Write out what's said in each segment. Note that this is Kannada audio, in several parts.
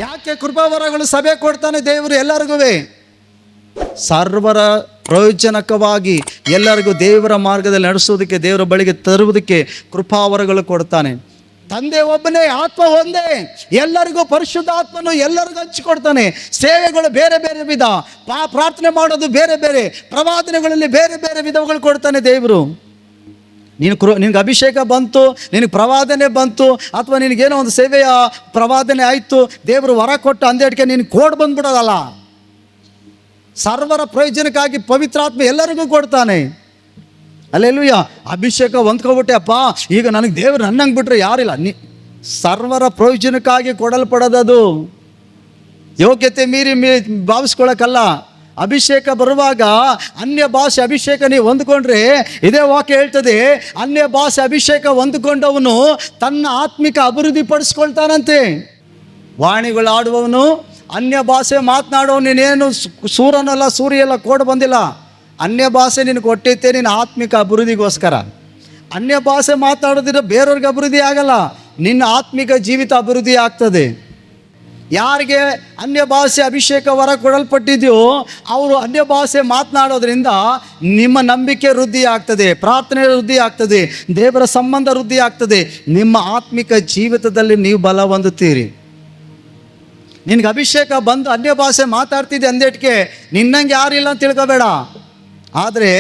ಯಾಕೆ ಕೃಪಾವರಗಳು ಸಭೆ ಕೊಡ್ತಾನೆ ದೇವರು ಎಲ್ಲರಿಗೂ? ಸರ್ವರ ಪ್ರಯೋಜನಕವಾಗಿ ಎಲ್ಲರಿಗೂ ದೇವರ ಮಾರ್ಗದಲ್ಲಿ ನಡೆಸೋದಕ್ಕೆ, ದೇವರ ಬಳಿಗೆ ತರುವುದಕ್ಕೆ ಕೃಪಾವರಗಳು ಕೊಡ್ತಾನೆ. ತಂದೆ ಒಬ್ಬನೇ, ಆತ್ಮ ಒಂದೇ, ಎಲ್ಲರಿಗೂ ಪರಿಶುದ್ಧಾತ್ಮನು ಎಲ್ಲರಿಗೂ ಹಂಚಿಕೊಡ್ತಾನೆ. ಸೇವೆಗಳು ಬೇರೆ ಬೇರೆ ವಿಧ, ಪ್ರಾರ್ಥನೆ ಮಾಡೋದು ಬೇರೆ ಬೇರೆ, ಪ್ರವಾದನೆಗಳಲ್ಲಿ ಬೇರೆ ಬೇರೆ ವಿಧಗಳು ಕೊಡ್ತಾನೆ ದೇವರು. ನಿನಗೆ ಅಭಿಷೇಕ ಬಂತು, ನಿನಗೆ ಪ್ರವಾದನೆ ಬಂತು, ಅಥವಾ ನಿನಗೇನೋ ಒಂದು ಸೇವೆಯ ಪ್ರವಾದನೆ ಆಯಿತು, ದೇವರು ವರ ಕೊಟ್ಟು ಅಂದೇಟಿಗೆ ನೀನು ಕೋಡ್ ಬಂದ್ಬಿಡೋದಲ್ಲ. ಸರ್ವರ ಪ್ರಯೋಜನಕ್ಕಾಗಿ ಪವಿತ್ರಾತ್ಮ ಎಲ್ಲರಿಗೂ ಕೊಡ್ತಾನೆ. ಅಲ್ಲೆಲ್ಲೂಯ್ಯ. ಅಭಿಷೇಕ ಹೊಂದ್ಕೊಬಿಟ್ಟೆ, ಅಪ್ಪ ಈಗ ನನಗೆ ದೇವರು ನನ್ನಂಗೆ ಬಿಟ್ಟರೆ ಯಾರಿಲ್ಲ. ಸರ್ವರ ಪ್ರಯೋಜನಕ್ಕಾಗಿ ಕೊಡಲ್ಪಡೋದದು. ಯೋಗ್ಯತೆ ಮೀರಿ ಭಾವಿಸ್ಕೊಳ್ಳೋಕ್ಕಲ್ಲ. ಅಭಿಷೇಕ ಬರುವಾಗ ಅನ್ಯ ಭಾಷೆ ಅಭಿಷೇಕ ನೀವು ಹೊಂದ್ಕೊಂಡ್ರೆ, ಇದೇ ವಾಕ್ಯ ಹೇಳ್ತದೆ, ಅನ್ಯ ಭಾಷೆ ಅಭಿಷೇಕ ಹೊಂದ್ಕೊಂಡವನು ತನ್ನ ಆತ್ಮಿಕ ಅಭಿವೃದ್ಧಿ ಪಡಿಸ್ಕೊಳ್ತಾನಂತೆ. ವಾಣಿಗಳು ಆಡುವವನು, ಅನ್ಯ ಭಾಷೆ ಮಾತನಾಡೋನು, ನೀನೇನು ಸೂರನಲ್ಲ, ಸೂರ್ಯಲ್ಲ, ಕೋಡ್ ಬಂದಿಲ್ಲ. ಅನ್ಯ ಭಾಷೆ ನಿನಗೆ ಕೊಟ್ಟೈತೆ ನಿನ್ನ ಆತ್ಮಿಕ ಅಭಿವೃದ್ಧಿಗೋಸ್ಕರ. ಅನ್ಯ ಭಾಷೆ ಮಾತನಾಡೋದಿದ್ರೆ ಬೇರೆಯವ್ರಿಗೆ ಅಭಿವೃದ್ಧಿ ಆಗಲ್ಲ, ನಿನ್ನ ಆತ್ಮಿಕ ಜೀವಿತ ಅಭಿವೃದ್ಧಿ ಆಗ್ತದೆ. ಯಾರಿಗೆ ಅನ್ಯ ಭಾಷೆ ಅಭಿಷೇಕ ವರ ಕೊಡಲ್ಪಟ್ಟಿದೆಯೋ ಅವರು ಅನ್ಯ ಭಾಷೆ ಮಾತನಾಡೋದ್ರಿಂದ ನಿಮ್ಮ ನಂಬಿಕೆ ವೃದ್ಧಿ ಆಗ್ತದೆ, ಪ್ರಾರ್ಥನೆ ವೃದ್ಧಿ ಆಗ್ತದೆ, ದೇವರ ಸಂಬಂಧ ವೃದ್ಧಿ ಆಗ್ತದೆ. ನಿಮ್ಮ ಆತ್ಮಿಕ ಜೀವಿತದಲ್ಲಿ ನೀವು ಬಲ ಹೊಂದುತ್ತೀರಿ. ನಿನಗೆ ಅಭಿಷೇಕ ಬಂದು ಅನ್ಯ ಭಾಷೆ ಮಾತಾಡ್ತಿದ್ದೆ ಅಂದೇಟಿಗೆ ನಿನ್ನಂಗೆ ಯಾರಿಲ್ಲ ಅಂತ ತಿಳ್ಕೊಬೇಡ. ಆದರೆ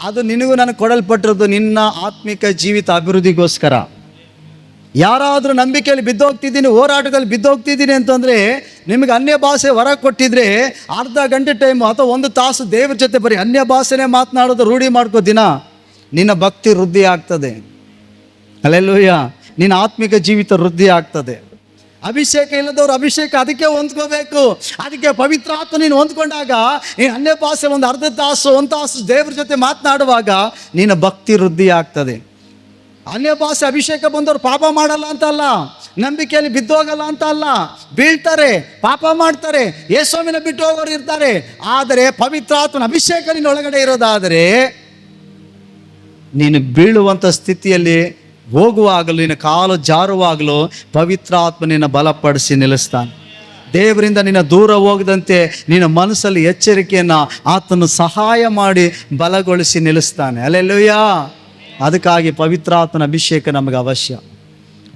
ಅದು ನಿನಗೂ ನನಗೆ ಕೊಡಲ್ಪಟ್ಟಿರೋದು ನಿನ್ನ ಆತ್ಮಿಕ ಜೀವಿತ ಅಭಿವೃದ್ಧಿಗೋಸ್ಕರ. ಯಾರಾದರೂ ನಂಬಿಕೆಯಲ್ಲಿ ಬಿದ್ದೋಗ್ತಿದ್ದೀನಿ, ಹೋರಾಟದಲ್ಲಿ ಬಿದ್ದೋಗ್ತಿದ್ದೀನಿ ಅಂತಂದರೆ, ನಿಮಗೆ ಅನ್ಯ ಭಾಷೆ ಹೊರ ಕೊಟ್ಟಿದ್ರೆ ಅರ್ಧ ಗಂಟೆ ಟೈಮು ಅಥವಾ 1 ತಾಸು ದೇವ್ರ ಜೊತೆ ಬರೀ ಅನ್ಯ ಭಾಷೆನೇ ಮಾತನಾಡೋದು ರೂಢಿ ಮಾಡ್ಕೋ ದಿನ, ನಿನ್ನ ಭಕ್ತಿ ವೃದ್ಧಿ ಆಗ್ತದೆ. ಹಲ್ಲೆಲೂಯಾ. ನಿನ್ನ ಆತ್ಮಿಕ ಜೀವಿತ ವೃದ್ಧಿ ಆಗ್ತದೆ. ಅಭಿಷೇಕ ಇಲ್ಲದವ್ರು ಅಭಿಷೇಕ ಅದಕ್ಕೆ ಹೊಂದ್ಕೋಬೇಕು. ಅದಕ್ಕೆ ಪವಿತ್ರ ಆತ್ಮ ನೀನು ಹೊಂದ್ಕೊಂಡಾಗ, ನೀನು ಅನ್ಯ ಭಾಷೆ ಒಂದು ಅರ್ಧ ತಾಸು 1 ತಾಸು ದೇವ್ರ ಜೊತೆ ಮಾತನಾಡುವಾಗ ನಿನ್ನ ಭಕ್ತಿ ವೃದ್ಧಿ ಆಗ್ತದೆ. ಅನ್ಯ ಭಾಷೆ ಅಭಿಷೇಕ ಬಂದವರು ಪಾಪ ಮಾಡಲ್ಲ ಅಂತ ಅಲ್ಲ, ನಂಬಿಕೆಯಲ್ಲಿ ಬಿದ್ದೋಗಲ್ಲ ಅಂತ ಅಲ್ಲ, ಬೀಳ್ತಾರೆ, ಪಾಪ ಮಾಡ್ತಾರೆ, ಯೇಸುವಿನ ಬಿಟ್ಟು ಹೋಗೋರು ಇರ್ತಾರೆ. ಆದರೆ ಪವಿತ್ರ ಆತ್ಮನ ಅಭಿಷೇಕ ನಿನ್ನ ಒಳಗಡೆ ಇರೋದಾದರೆ ನೀನು ಬೀಳುವಂಥ ಸ್ಥಿತಿಯಲ್ಲಿ ಹೋಗುವಾಗಲೂ, ನಿನ್ನ ಕಾಲು ಜಾರುವಾಗಲೂ ಪವಿತ್ರ ಆತ್ಮ ನಿನ್ನ ಬಲಪಡಿಸಿ ನಿಲ್ಲಿಸ್ತಾನೆ. ದೇವರಿಂದ ನಿನ್ನ ದೂರ ಹೋಗದಂತೆ ನಿನ್ನ ಮನಸ್ಸಲ್ಲಿ ಎಚ್ಚರಿಕೆಯನ್ನು ಆತನು ಸಹಾಯ ಮಾಡಿ ಬಲಗೊಳಿಸಿ ನಿಲ್ಲಿಸ್ತಾನೆ. ಹಲ್ಲೆಲೂಯಾ. ಅದಕ್ಕಾಗಿ ಪವಿತ್ರಾತ್ಮನ ಅಭಿಷೇಕ ನಮಗೆ ಅವಶ್ಯ.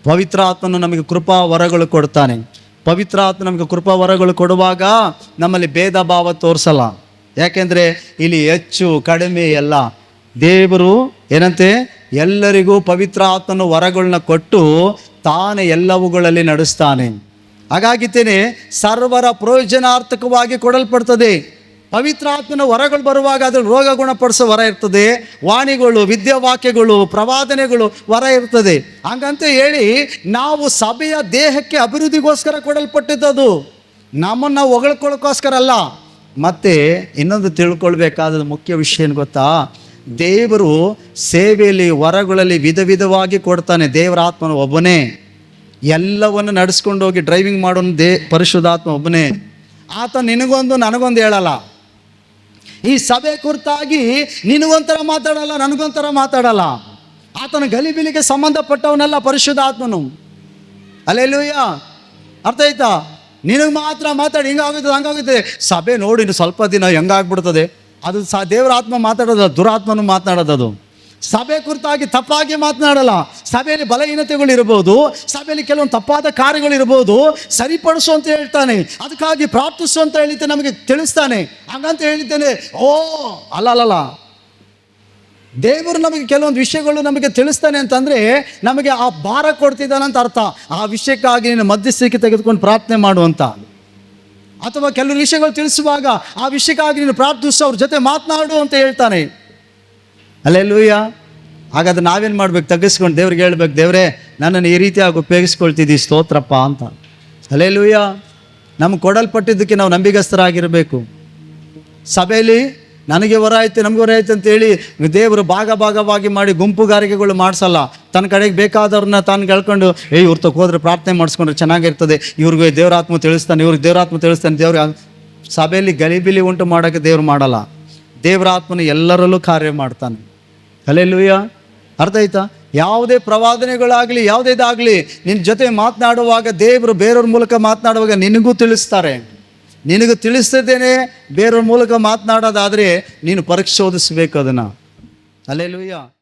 ಪವಿತ್ರಾತ್ಮನು ನಮಗೆ ಕೃಪಾ ವರಗಳು ಕೊಡ್ತಾನೆ. ಪವಿತ್ರಾತ್ಮ ನಮಗೆ ಕೃಪಾ ವರಗಳು ಕೊಡುವಾಗ ನಮ್ಮಲ್ಲಿ ಭೇದ ಭಾವ ತೋರಿಸಲ್ಲ. ಯಾಕೆಂದರೆ ಇಲ್ಲಿ ಹೆಚ್ಚು ಕಡಿಮೆ ಎಲ್ಲ ದೇವರು ಏನಂತೆ ಎಲ್ಲರಿಗೂ ಪವಿತ್ರ ಆತ್ಮನ ವರಗಳನ್ನ ಕೊಟ್ಟು ತಾನೇ ಎಲ್ಲವುಗಳಲ್ಲಿ ನಡೆಸ್ತಾನೆ. ಹಾಗಾಗಿತ್ತೇನೆ ಸರ್ವರ ಪ್ರಯೋಜನಾರ್ಥಕವಾಗಿ ಕೊಡಲ್ಪಡ್ತದೆ. ಪವಿತ್ರ ಆತ್ಮನ ವರಗಳು ಬರುವಾಗ ಅದ್ರಲ್ಲಿ ರೋಗ ಗುಣಪಡಿಸೋ ವರ ಇರ್ತದೆ, ವಾಣಿಗಳು, ವಿದ್ಯಾವಾಕ್ಯಗಳು, ಪ್ರವಾದನೆಗಳು ವರ ಇರ್ತದೆ. ಹಂಗಂತ ಹೇಳಿ ನಾವು ಸಭೆಯ ದೇಹಕ್ಕೆ ಅಭಿವೃದ್ಧಿಗೋಸ್ಕರ ಕೊಡಲ್ಪಟ್ಟಿದ್ದದು, ನಮ್ಮನ್ನು ಹೊಗಳ್ಕೊಳ್ಳೋಕ್ಕೋಸ್ಕರ ಅಲ್ಲ. ಮತ್ತು ಇನ್ನೊಂದು ತಿಳ್ಕೊಳ್ಬೇಕಾದ ಮುಖ್ಯ ವಿಷಯ ಏನು ಗೊತ್ತಾ? ದೇವರು ಸೇವೆಯಲ್ಲಿ ವರಗಳಲ್ಲಿ ವಿಧ ವಿಧವಾಗಿ ಕೊಡ್ತಾನೆ. ದೇವರ ಆತ್ಮನ ಒಬ್ಬನೇ, ಎಲ್ಲವನ್ನು ನಡೆಸ್ಕೊಂಡು ಹೋಗಿ ಡ್ರೈವಿಂಗ್ ಮಾಡೋನು ಪರಿಶುದ್ಧಾತ್ಮ ಒಬ್ಬನೇ. ಆತ ನಿನಗೊಂದು ನನಗೊಂದು ಹೇಳಲ್ಲ. ಈ ಸಭೆ ಕುರಿತಾಗಿ ನಿನಗೊಂಥರ ಮಾತಾಡಲ್ಲ, ನನಗೊಂಥರ ಮಾತಾಡಲ್ಲ. ಆತನ ಗಲಿಬಿಲಿಗೆ ಸಂಬಂಧಪಟ್ಟವನೆಲ್ಲ ಪರಿಶುದ್ಧಾತ್ಮನು. ಹಲ್ಲೆಲೂಯಾ. ಅರ್ಥ ಆಯ್ತಾ? ನಿನಗೆ ಮಾತ್ರ ಮಾತಾಡಿ ಹಿಂಗಾಗುತ್ತದೆ ಹಂಗಾಗುತ್ತದೆ. ಸಭೆ ನೋಡಿ ಸ್ವಲ್ಪ ದಿನ ಹೆಂಗಾಗ್ಬಿಡ್ತದೆ, ಅದು ದೇವರ ಆತ್ಮ ಮಾತಾಡೋದು, ದುರಾತ್ಮನು ಮಾತನಾಡೋದು. ಸಭೆ ಕುರಿತಾಗಿ ತಪ್ಪಾಗಿ ಮಾತನಾಡಲ್ಲ. ಸಭೆಯಲ್ಲಿ ಬಲಹೀನತೆಗಳಿರ್ಬೋದು, ಸಭೆಯಲ್ಲಿ ಕೆಲವೊಂದು ತಪ್ಪಾದ ಕಾರ್ಯಗಳಿರ್ಬೋದು, ಸರಿಪಡಿಸು ಅಂತ ಹೇಳ್ತಾನೆ. ಅದಕ್ಕಾಗಿ ಪ್ರಾರ್ಥಿಸು ಅಂತ ಹೇಳಿದ್ದೆ ನಮಗೆ ತಿಳಿಸ್ತಾನೆ. ಹಾಗಂತ ಹೇಳಿದ್ದೇನೆ ಅಲ್ಲ. ದೇವರು ನಮಗೆ ಕೆಲವೊಂದು ವಿಷಯಗಳು ನಮಗೆ ತಿಳಿಸ್ತಾನೆ ಅಂತಂದರೆ ನಮಗೆ ಆ ಭಾರ ಕೊಡ್ತಿದ್ದಾನಂತ ಅರ್ಥ. ಆ ವಿಷಯಕ್ಕಾಗಿ ನೀನು ಮಧ್ಯಸ್ಥಿಕೆ ತೆಗೆದುಕೊಂಡು ಪ್ರಾರ್ಥನೆ ಮಾಡುವಂಥ, ಅಥವಾ ಕೆಲವು ವಿಷಯಗಳು ತಿಳಿಸುವಾಗ ಆ ವಿಷಯಕ್ಕಾಗಿ ನೀನು ಪ್ರಾರ್ಥಿಸು, ಅವ್ರ ಜೊತೆ ಮಾತನಾಡು ಅಂತ ಹೇಳ್ತಾನೆ. ಹಲ್ಲೆಲೂಯಾ. ಹಾಗಾದ್ರೆ ನಾವೇನು ಮಾಡ್ಬೇಕು? ತಗ್ಗಿಸ್ಕೊಂಡು ದೇವ್ರಿಗೆ ಹೇಳ್ಬೇಕು, ದೇವರೇ ನನ್ನನ್ನು ಈ ರೀತಿಯಾಗಿ ಉಪಯೋಗಿಸ್ಕೊಳ್ತಿದ್ದೀವಿ, ಸ್ತೋತ್ರಪ್ಪ ಅಂತ. ಹಲ್ಲೆಲೂಯಾ. ನಮ್ಗೆ ಕೊಡಲ್ಪಟ್ಟಿದ್ದಕ್ಕೆ ನಾವು ನಂಬಿಗಸ್ತರಾಗಿರಬೇಕು. ಸಭೆಯಲ್ಲಿ ನನಗೆ ವರ ಐತೆ ನಮಗೆ ವರ ಐತೆ ಅಂತೇಳಿ ದೇವರು ಭಾಗವಾಗಿ ಮಾಡಿ ಗುಂಪುಗಾರಿಕೆಗಳು ಮಾಡಿಸಲ್ಲ. ತನ್ನ ಕಡೆಗೆ ಬೇಕಾದವ್ರನ್ನ ತಾನು ಕೇಳ್ಕೊಂಡು ಇವ್ರ ತಕ್ಕ ಹೋದ್ರೆ ಪ್ರಾರ್ಥನೆ ಮಾಡಿಸ್ಕೊಂಡ್ರೆ ಚೆನ್ನಾಗಿರ್ತದೆ, ಇವ್ರಿಗೆ ದೇವರಾತ್ಮ ತಿಳಿಸ್ತಾನೆ, ಇವ್ರಿಗೆ ದೇವರಾತ್ಮ ತಿಳಿಸ್ತಾನೆ. ದೇವ್ರ ಸಭೆಯಲ್ಲಿ ಗಲಿಬಿಲಿ ಉಂಟು ಮಾಡೋಕ್ಕೆ ದೇವ್ರು ಮಾಡಲ್ಲ. ದೇವರಾತ್ಮನ ಎಲ್ಲರಲ್ಲೂ ಕಾರ್ಯ ಮಾಡ್ತಾನೆ. ಹಲ್ಲೆಲೂಯಾ. ಅರ್ಥ ಆಯ್ತಾ? ಯಾವುದೇ ಪ್ರವಾದನೆಗಳಾಗಲಿ ಯಾವುದೇದಾಗಲಿ ನಿನ್ನ ಜೊತೆ ಮಾತನಾಡುವಾಗ ದೇವರು ಬೇರೆಯವ್ರ ಮೂಲಕ ಮಾತನಾಡುವಾಗ ನಿನಗೂ ತಿಳಿಸ್ತಾರೆ. ನಿನಗೆ ತಿಳಿಸ್ತದೇನೆ ಬೇರೆಯವ್ರ ಮೂಲಕ ಮಾತನಾಡೋದಾದರೆ ನೀನು ಪರಿಶೋಧಿಸ್ಬೇಕು ಅದನ್ನು. ಹಲ್ಲೆಲೂಯಾ.